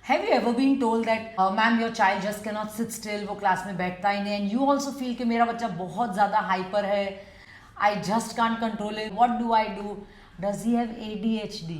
Have you ever been told that ma'am your child just cannot seat still, वो class में बैठता ही नहीं, and you also feel कि मेरा बच्चा बहुत ज़्यादा हाइपर है, I just can't control it, what do I do, does he have ADHD?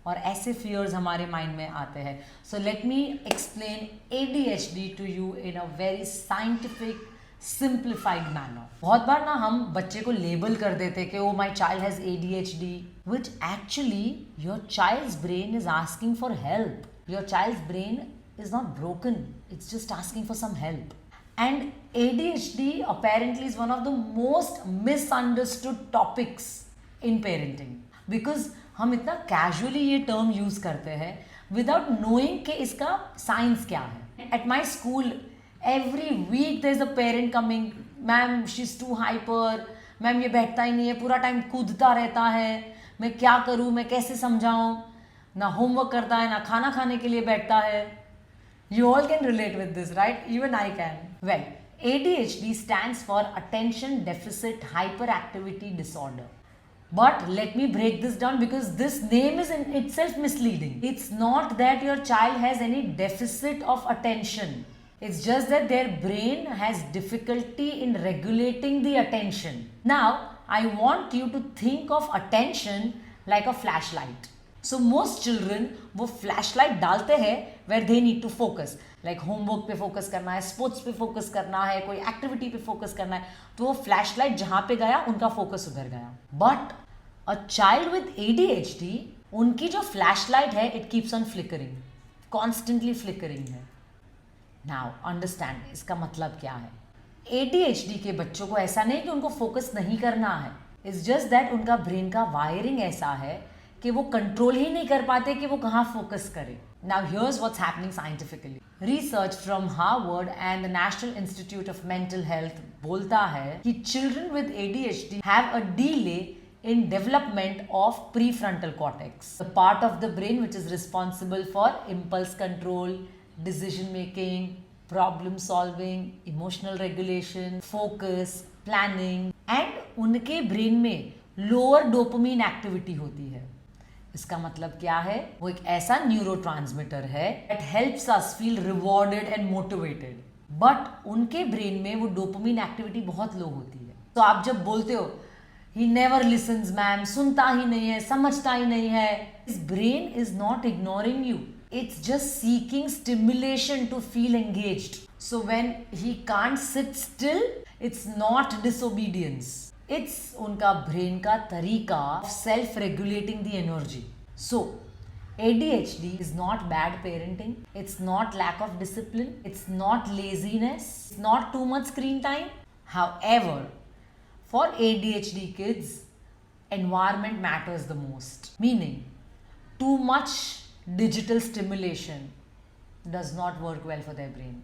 और ऐसे फियर्स हमारे माइंड में आते हैं. So let me explain ADHD to you in a very scientific simplified manner. बहुत बार ना हम बच्चे को लेबल कर देते कि oh my child has ADHD, which actually your child's brain is asking for help. Your child's brain is not broken, it's just asking for some help. And ADHD apparently is one of the most misunderstood topics in parenting, because हम इतना casually ये term use करते हैं without knowing कि इसका science क्या है. At my school, every week there is a parent coming, ma'am she's too hyper, ma'am ये बैठता ही नहीं है, पूरा टाइम कूदता रहता है, मैं क्या करूँ, मैं कैसे समझाऊँ, ना होमवर्क करता है, ना खाना खाने के लिए बैठता है. You all can relate with this, right? Even I can. Well, ADHD stands for Attention Deficit Hyperactivity Disorder. But let me break this down, because this name is in itself misleading. It's not that your child has any deficit of attention. It's just that their brain has difficulty in regulating the attention. Now, I want you to think of attention like a flashlight. So most children वो flash light डालते हैं where they need to focus, like homework पे focus करना है, sports पे focus करना है, कोई एक्टिविटी पे फोकस करना है, तो वो फ्लैश लाइट जहां पे गया उनका फोकस उधर गया. But a child with ADHD, उनकी जो फ्लैश लाइट है it keeps on flickering, constantly flickering है. नाउ अंडरस्टैंड इसका मतलब क्या है. ADHD के बच्चों को ऐसा नहीं कि उनको फोकस नहीं करना है, इट्स जस्ट दैट उनका ब्रेन का वायरिंग ऐसा है कि वो कंट्रोल ही नहीं कर पाते कि वो कहाँ फोकस करें. Now here's what's happening scientifically. Research from Harvard and the National Institute of Mental Health बोलता है कि children with ADHD have a delay in development of prefrontal cortex, the part of the brain which is responsible for impulse control, decision making, problem solving, emotional regulation, focus, planning, and उनके brain में lower dopamine activity होती है. इसका मतलब क्या है, वो एक ऐसा न्यूरोट्रांसमीटर है that helps us feel rewarded and motivated, but उनके ब्रेन में वो डोपामिन एक्टिविटी बहुत लो होती है. तो आप जब बोलते हो he never listens मैम, सुनता ही नहीं है, समझता ही नहीं है, his brain is not ignoring you, it's just seeking stimulation to feel engaged. So when he can't sit still, it's not disobedience, it's उनका ब्रेन का तरीका of self regulating the energy. So ADHD is not bad parenting, it's not lack of discipline, it's not laziness, it's not too much screen time. However, for ADHD kids, environment matters the most. Meaning, too much digital stimulation does not work well for their brain.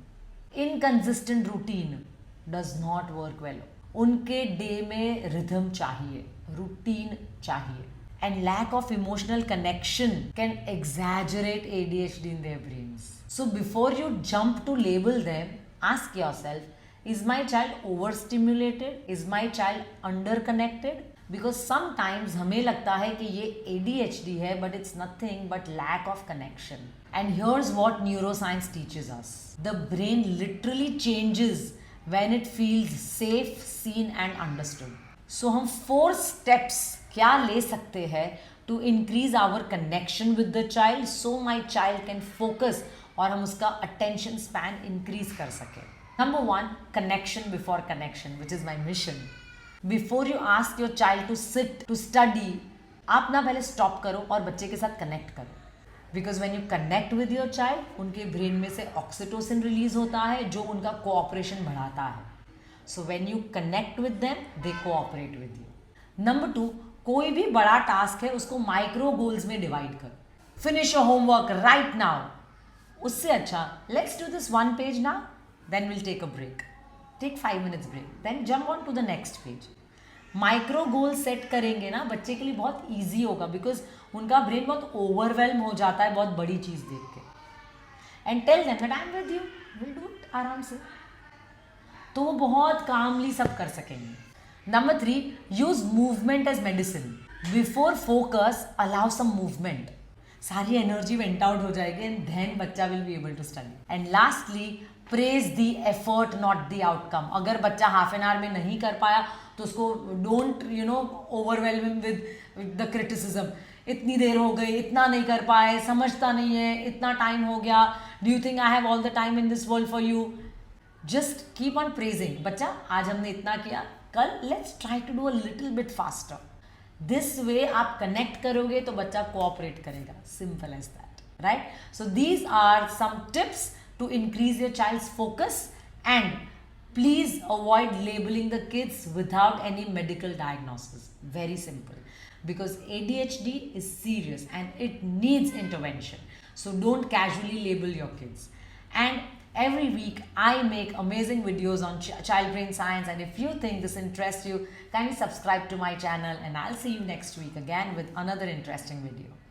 Inconsistent routine does not work well. उनके day में rhythm चाहिए, routine चाहिए. And lack of emotional connection can exaggerate ADHD in their brains. So before you jump to label them, ask yourself, is my child overstimulated? Is my child underconnected? Because sometimes हमें लगता है कि ये ADHD है, but it's nothing but lack of connection. And here's what neuroscience teaches us. The brain literally changes when it feels safe, seen and understood. So हम 4 steps क्या ले सकते हैं to increase our connection with the child so my child can focus और हम उसका attention span increase कर सकें. Number 1, connection before connection, which is my mission. Before you ask your child to sit, to study, आप ना पहले stop करो और बच्चे के साथ connect करो. Because when you connect with your child, उनके brain में से oxytocin release होता है जो उनका cooperation बढ़ाता है. So when you connect with them, they cooperate with you. Number 2, कोई भी बड़ा टास्क है उसको माइक्रो गोल्स में डिवाइड कर. Finish your homework right now. उससे अच्छा let's do this one page now, then we'll take a break. Take 5 minutes break, then jump on to the next page. Micro goal set करेंगे ना, बच्चे के लिए बहुत ईजी होगा, बिकॉज उनका ब्रेन बहुत ओवरवेल्म हो जाता है बहुत बड़ी चीज़ देख के. And tell them that I am with you, will do it आराम से, तो वो बहुत कामली सब कर सकेंगे. Number 3, use movement as medicine. Before focus, allow some movement. सारी एनर्जी वेंट आउट हो जाएगी एंड देन बच्चा will be able to study. And lastly, praise the effort not the outcome. अगर बच्चा हाफ एन आवर में नहीं कर पाया तो उसको don't overwhelm him with the criticism. इतनी देर हो गई, इतना नहीं कर पाए, समझता नहीं है, इतना टाइम हो गया, do you think I have all the time in this world for you. Just keep on praising. बच्चा आज हमने इतना किया, कल let's try to do a little bit faster. This way आप कनेक्ट करोगे तो बच्चा कोऑपरेट करेगा. Simple as that, right. So these are some tips to increase your child's focus, and please avoid labeling the kids without any medical diagnosis. Very simple, because ADHD is serious and it needs intervention. So don't casually label your kids. And every week I make amazing videos on child brain science, and if you think this interests you, kindly subscribe to my channel, and I'll see you next week again with another interesting video.